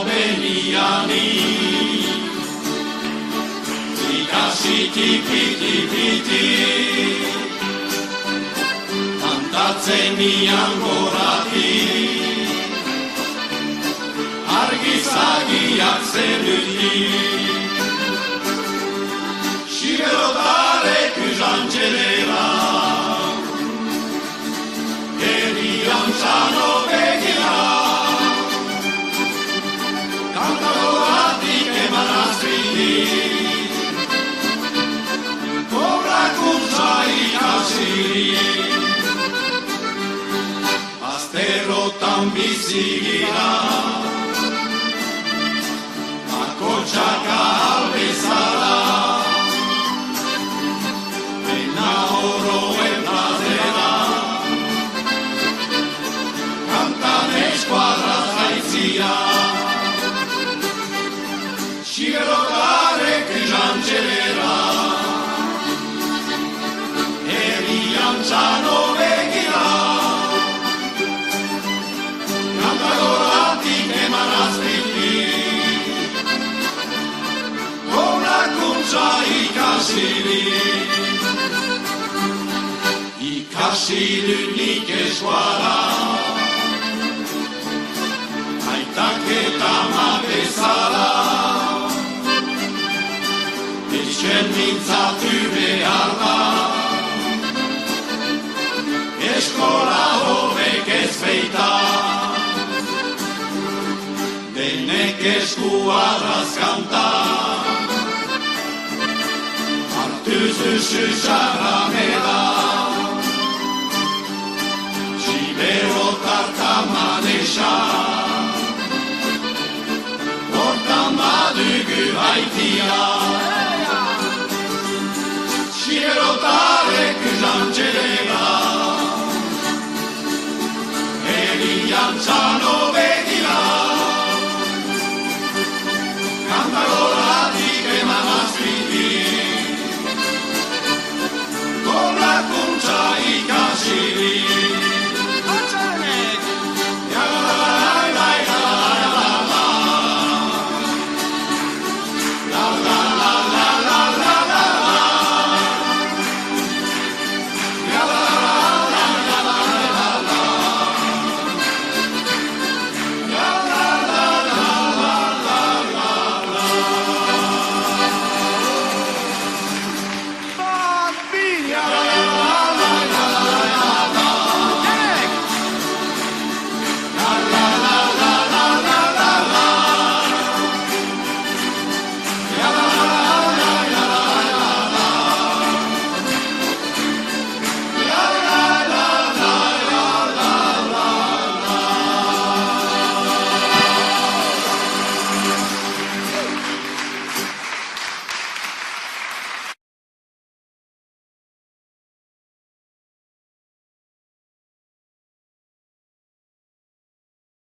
beniani. Ikasi tipi-tipi-ti, kantatzen nian gorati. Argizagiak zeruti, Siberotarek uzantxelera, herrian txano begira, kantadoratik eman azpiti, kobrakuntza ikasi, azterotan bizigira, Kotxaka albezala, ena oroen pradera, kantan eskuadra zaitzia, Siberotarek izantxelera, herrian txano begira, kantadoratik eman azpiti, ikasirik nik eskuara, aitak eta ama bezala, etxen mintzatu behar da, eskola hobek ez beita, denek eskuadraz kanta, Tüzüşü şahrameda, Siberotar tamaneşa, Ortama dügü haytiya,